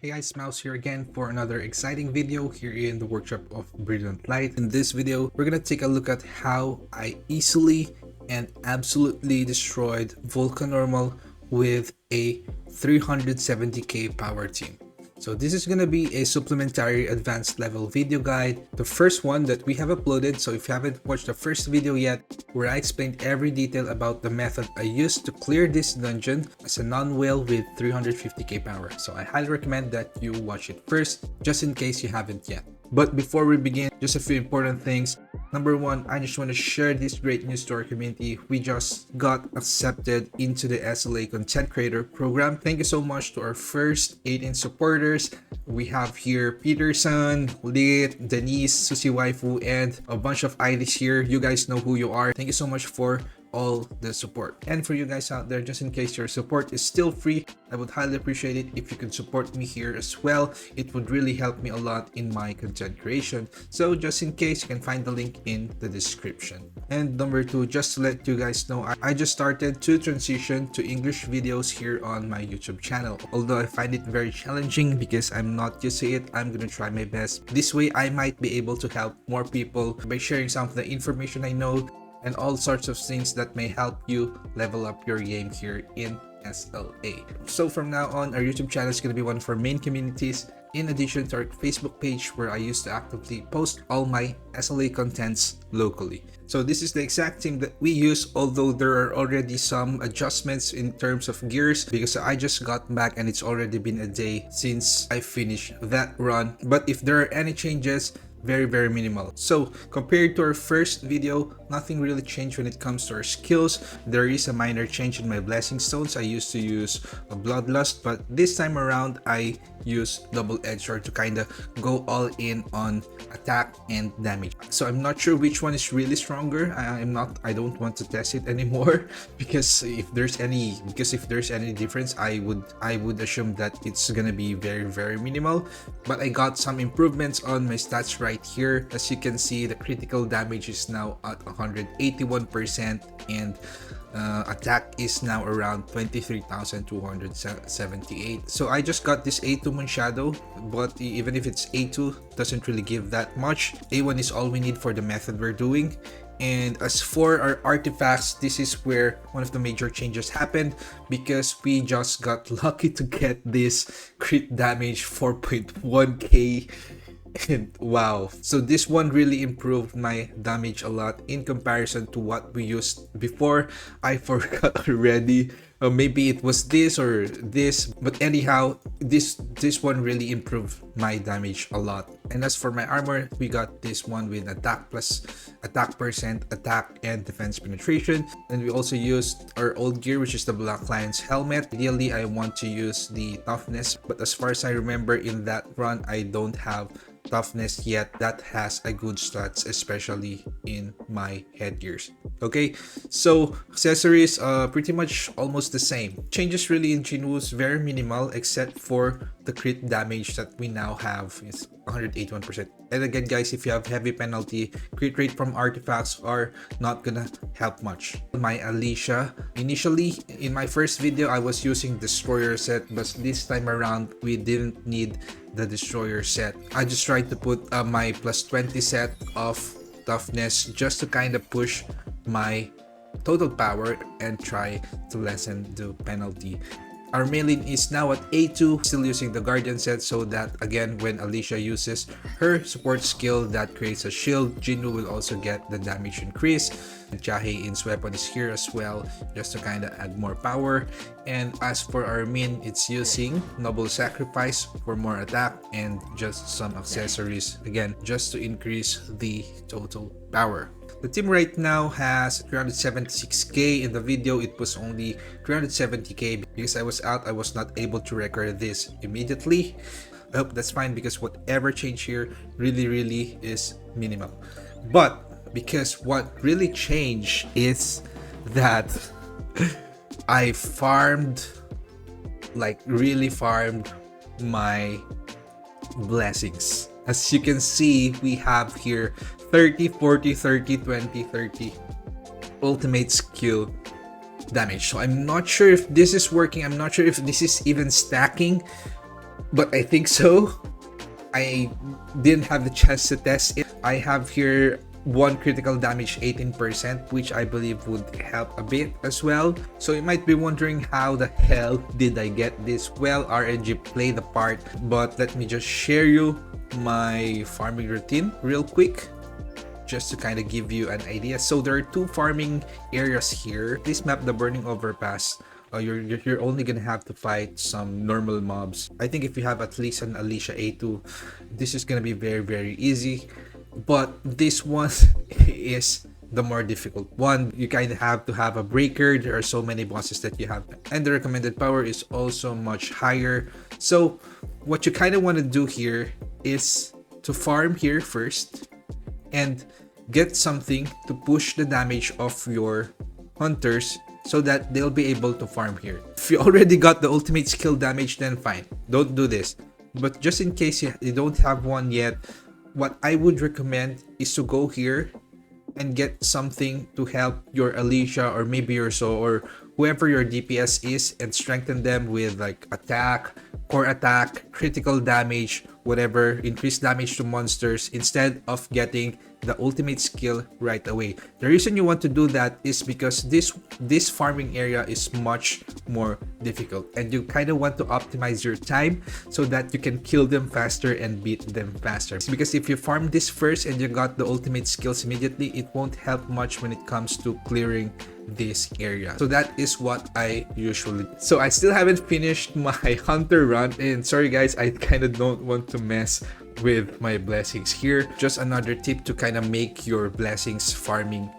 Hey guys, Mouse here again for another exciting video here in the workshop of Brilliant Light. In this video, we're gonna take a look at how I easily and absolutely destroyed Vulcan Normal with a 370k power team. So this is going to be a supplementary advanced level video guide, the first one that we have uploaded. So if you haven't watched the first video yet, where I explained every detail about the method I used to clear this dungeon as a non-whale with 350k power. So I highly recommend that you watch it first, just in case you haven't yet. But before we begin, just a few important things. Number one, I just want to share this great news to our community. We just got accepted into the SLA Content Creator Program. Thank you so much to our first 18 supporters. We have here Peterson, Lit, Denise, Susie Waifu, and a bunch of IDs here. You guys know who you are. Thank you so much for all the support. And for you guys out there, just in case your support is still free, I would highly appreciate it if you could support me here as well. It would really help me a lot in my content creation. So just in case, you can find the link in the description. And number two, just to let you guys know, I just started to transition to English videos here on my YouTube channel. Although I find it very challenging because I'm not used to it, I'm gonna try my best. This way, I might be able to help more people by sharing some of the information I know and all sorts of things that may help you level up your game here in SLA. So from now on, our YouTube channel is going to be one of our main communities, in addition to our Facebook page where I used to actively post all my SLA contents locally. So this is the exact team that we use, although there are already some adjustments in terms of gears because I just got back and it's already been a day since I finished that run. But if there are any changes, very minimal. So compared to our first video, nothing really changed when it comes to our skills. There is a minor change in my blessing stones. I used to use a bloodlust, but this time around I use double-edged sword to kind of go all in on attack and damage. So I'm not sure which one is really stronger. I don't want to test it anymore because if there's any difference, I would assume that it's gonna be very minimal. But I got some improvements on my stats right here. As you can see, the critical damage is now at 181% and attack is now around 23,278. So I just got this A2 Moon Shadow, but even if it's A2, doesn't really give that much. A1 is all we need for the method we're doing. And as for our artifacts, this is where one of the major changes happened because we just got lucky to get this crit damage 4.1k. And wow, so this one really improved my damage a lot in comparison to what we used before. I forgot already. Maybe it was this or this, but anyhow, this one really improved my damage a lot. And as for my armor, we got this one with attack plus attack percent, attack and defense penetration. And we also used our old gear, which is the Black Lion's helmet. Ideally, I want to use the toughness, but as far as I remember in that run, I don't have toughness yet that has a good stats, especially in my headgears. Okay, so accessories pretty much almost the same. Changes really in Jinwoo is very minimal except for the crit damage that we now have is 181%. And again guys, if you have heavy penalty, crit rate from artifacts are not gonna help much. My Alicia, initially in my first video I was using destroyer set, but this time around we didn't need the destroyer set. I just tried to put my plus 20 set of toughness just to kind of push my total power and try to lessen the penalty. Our Maylin is now at A2, still using the Guardian set so that again when Alicia uses her support skill that creates a shield, Jinwoo will also get the damage increase. Jae-in's weapon is here as well just to kind of add more power. And as for our Min, it's using Noble Sacrifice for more attack and just some accessories again just to increase the total power. The team right now has 376k. In the video it was only 370k because I was out. I was not able to record this immediately. I hope that's fine because whatever change here really is minimal. But because what really changed is that I farmed, like really farmed my blessings. As you can see, we have here 30, 40, 30, 20, 30 ultimate skill damage. So I'm not sure if this is working. I'm not sure if this is even stacking, but I think so. I didn't have the chance to test it. I have here one critical damage 18%, which I believe would help a bit as well. So you might be wondering, how the hell did I get this? Well, RNG played the part, but let me just share you my farming routine real quick, just to kind of give you an idea. So there are two farming areas here. This map, the Burning Overpass, you're only gonna have to fight some normal mobs. I think if you have at least an Alicia A2, this is gonna be very easy. But this one is the more difficult one. You kind of have to have a breaker. There are so many bosses that you have, and the recommended power is also much higher. So what you kind of want to do here is to farm here first and get something to push the damage of your hunters, so that they'll be able to farm here. If you already got the ultimate skill damage, then fine, don't do this. But just in case you don't have one yet, what I would recommend is to go here and get something to help your Alicia, or maybe your So, or whoever your DPS is, and strengthen them with like attack, core attack, critical damage, whatever, increased damage to monsters, instead of getting the ultimate skill right away. The reason you want to do that is because this farming area is much more difficult, and you kind of want to optimize your time so that you can kill them faster and beat them faster. Because if you farm this first and you got the ultimate skills immediately, it won't help much when it comes to clearing this area. So that is what I usually do. So I still haven't finished my hunter run, and sorry guys, I kind of don't want to mess with my blessings here. Just another tip to kind of make your blessings farming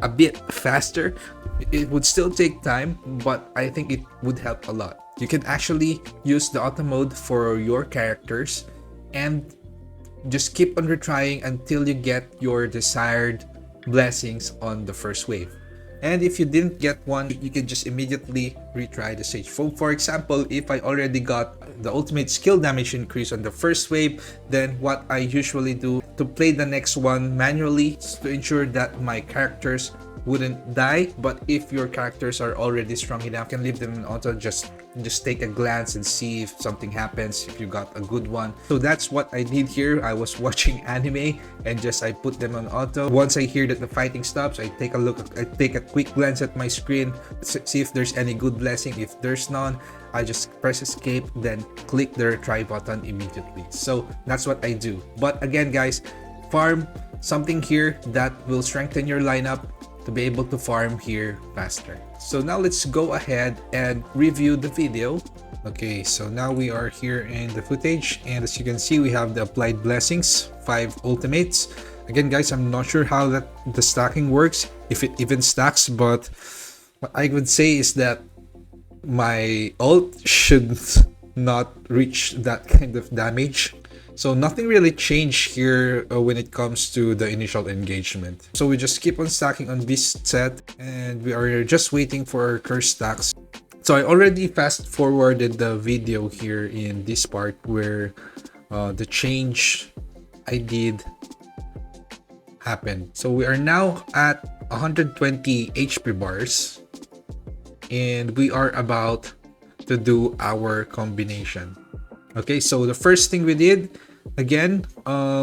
a bit faster. It would still take time, but I think it would help a lot. You can actually use the auto mode for your characters and just keep on retrying until you get your desired blessings on the first wave. And if you didn't get one, you can just immediately retry the stage. For example, if I already got the ultimate skill damage increase on the first wave, then what I usually do to play the next one manually is to ensure that my characters wouldn't die. But if your characters are already strong enough, you can leave them in auto. Just take a glance and see if something happens, if you got a good one. So that's what I did here. I was watching anime and I put them on auto. Once I hear that the fighting stops, I take a quick glance at my screen, see if there's any good blessing. If there's none, I just press escape, then click the retry button immediately. So that's what I do. But again guys, farm something here that will strengthen your lineup to be able to farm here faster. So now let's go ahead and review the video. Okay, so now we are here in the footage, and as you can see, we have the applied blessings, 5 ultimates. Again guys, I'm not sure how the stacking works, if it even stacks, but what I would say is that my ult should not reach that kind of damage. So nothing really changed here when it comes to the initial engagement. So we just keep on stacking on this set, and we are just waiting for our curse stacks. So I already fast forwarded the video here in this part where the change I did happened. So we are now at 120 HP bars, and we are about to do our combination. Okay, so the first thing we did, again,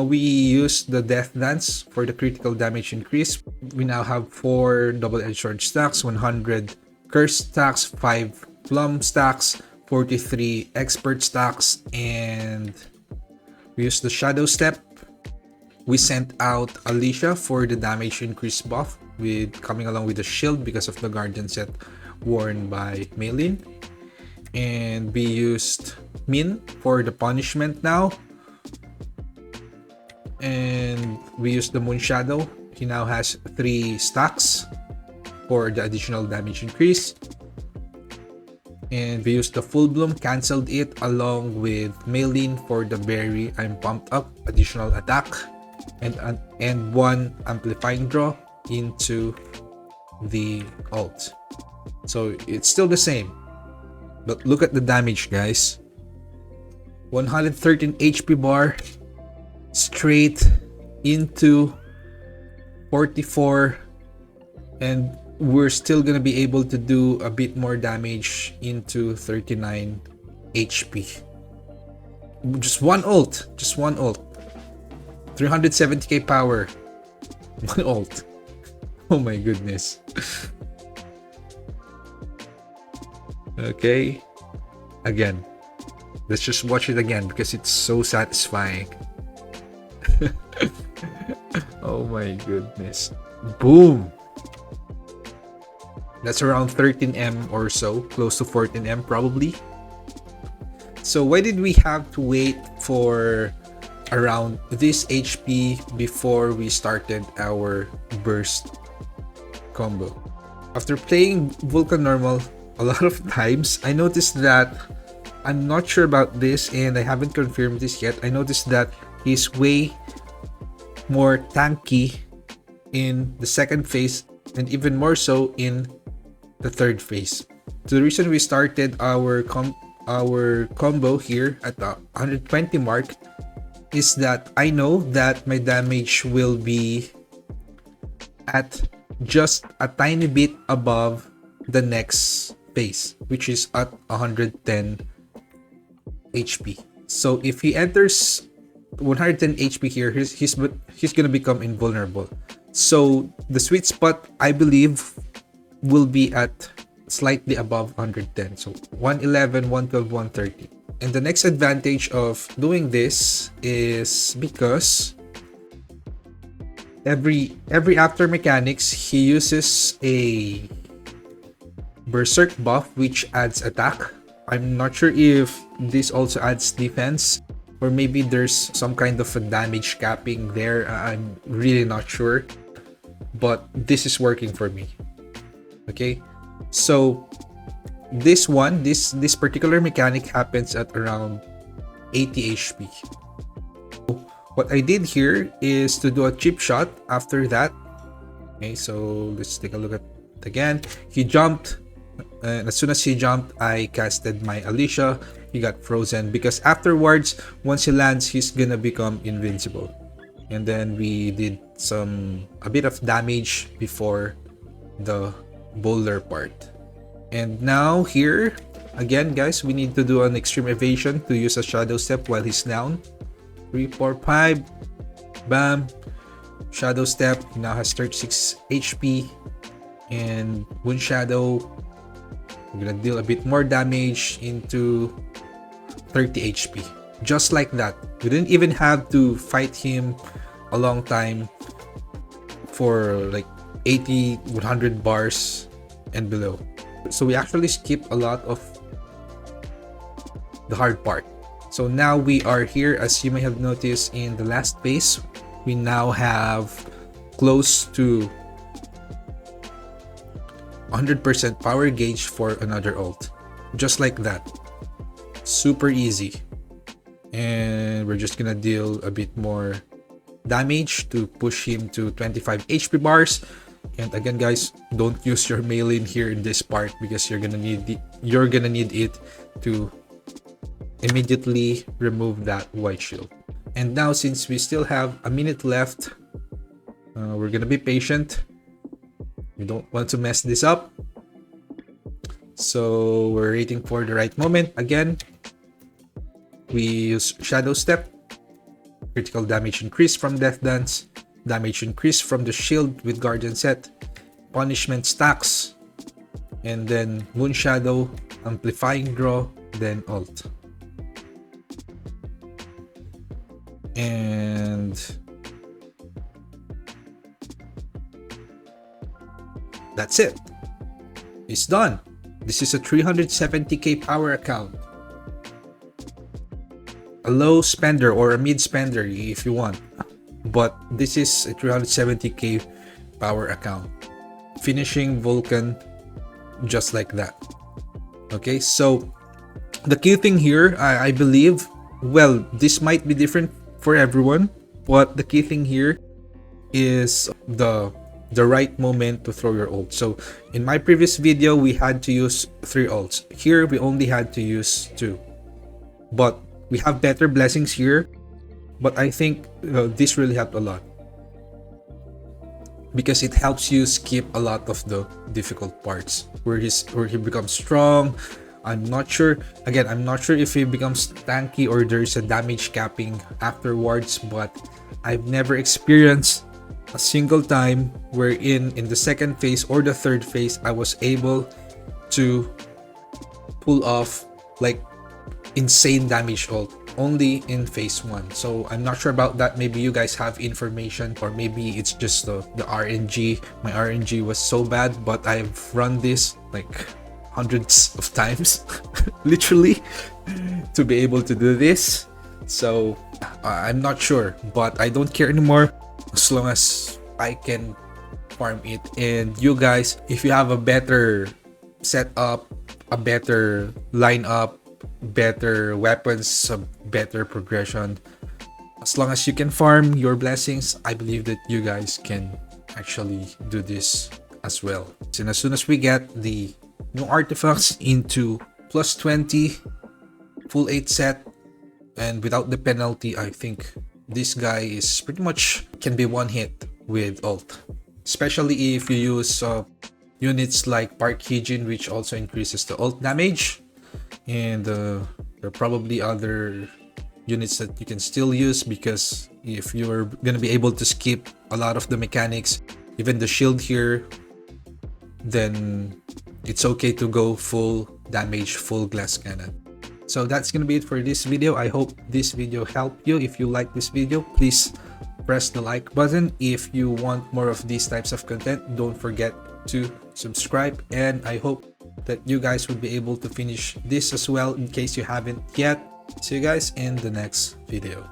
we used the Death Dance for the critical damage increase. We now have 4 double-edged sword stacks, 100 curse stacks, 5 plum stacks, 43 expert stacks, and we used the shadow step. We sent out Alicia for the damage increase buff, with coming along with the shield because of the guardian set worn by Maylin. And we used Min for the punishment now, and we used the Moon Shadow. He now has 3 stacks for the additional damage increase, and we used the Full Bloom, cancelled it, along with Maylin for the Berry I'm Pumped Up additional attack, and 1 amplifying draw into the ult. So it's still the same, but look at the damage guys. 113 HP bar straight into 44, and we're still gonna be able to do a bit more damage into 39 HP. Just one ult. Just one ult. 370k power. One ult. Oh my goodness. Okay. Again. Let's just watch it again because it's so satisfying. Oh my goodness. Boom. That's around 13M or so. Close to 14M probably. So why did we have to wait for around this HP before we started our burst combo? After playing Vulcan normal a lot of times, I noticed that I'm not sure about this and I haven't confirmed this yet. I noticed that he's way more tanky in the second phase and even more so in the third phase. So the reason we started our combo here at the 120 mark is that I know that my damage will be at just a tiny bit above the next phase, which is at 110 HP. So if he enters 110 HP here, he's gonna become invulnerable. So the sweet spot, I believe, will be at slightly above 110. So 111, 112, 130. And the next advantage of doing this is because every after mechanics, he uses a berserk buff which adds attack. I'm not sure if this also adds defense, or maybe there's some kind of a damage capping there. I'm really not sure, but this is working for me. Okay, so this particular mechanic happens at around 80 HP. What I did here is to do a chip shot after that. Okay, so let's take a look at it again. He jumped, and as soon as he jumped, I casted my Alicia. He got frozen because afterwards, once he lands, he's gonna become invincible. And then we did a bit of damage before the boulder part. And now here, again guys, we need to do an extreme evasion to use a shadow step while he's down. 3, 4, 5. Bam. Shadow step. He now has 36 HP. And Wound Shadow. We're gonna deal a bit more damage into 30 HP. Just like that. We didn't even have to fight him a long time for like 80, 100 bars and below. So we actually skip a lot of the hard part. So now we are here, as you may have noticed in the last phase, we now have close to 100% power gauge for another ult. Just like that. Super easy. And we're just gonna deal a bit more damage to push him to 25 HP bars. And again guys, don't use your melee here in this part because you're gonna need it to immediately remove that white shield. And now, since we still have a minute left, we're gonna be patient. We don't want to mess this up, so we're waiting for the right moment. Again, we use shadow step, critical damage increase from death dance, damage increase from the shield with guardian set, punishment stacks, and then Wound Shadow, amplifying draw, then ult. And that's it. It's done. This is a 370k power account. A low spender or a mid spender if you want. But this is a 370k power account. Finishing Vulcan just like that. Okay, so the key thing here, I believe, well, this might be different for everyone, but the key thing here is the right moment to throw your ult. So in my previous video, we had to use 3 ults. Here, we only had to use 2. But we have better blessings here. But I think this really helped a lot, because it helps you skip a lot of the difficult parts where he becomes strong, I'm not sure. Again, I'm not sure if he becomes tanky or there's a damage capping afterwards, but I've never experienced a single time wherein in the second phase or the third phase I was able to pull off like insane damage ult only in phase 1. So I'm not sure about that. Maybe you guys have information, or maybe it's just the RNG. My RNG was so bad, but I've run this like hundreds of times literally to be able to do this. So I'm not sure, but I don't care anymore as long as I can farm it. And you guys, if you have a better setup, a better lineup, better weapons, a better progression, as long as you can farm your blessings, I believe that you guys can actually do this as well. And as soon as we get the new artifacts into plus 20 full 8 set and without the penalty, I think this guy is pretty much can be one hit with ult, especially if you use units like Park Heejin, which also increases the ult damage. And there are probably other units that you can still use, because if you're gonna be able to skip a lot of the mechanics, even the shield here, then it's okay to go full damage, full glass cannon. So that's gonna be it for this video. I hope this video helped you. If you like this video, please press the like button. If you want more of these types of content, don't forget to subscribe, and I hope that you guys would be able to finish this as well in case you haven't yet. See you guys in the next video.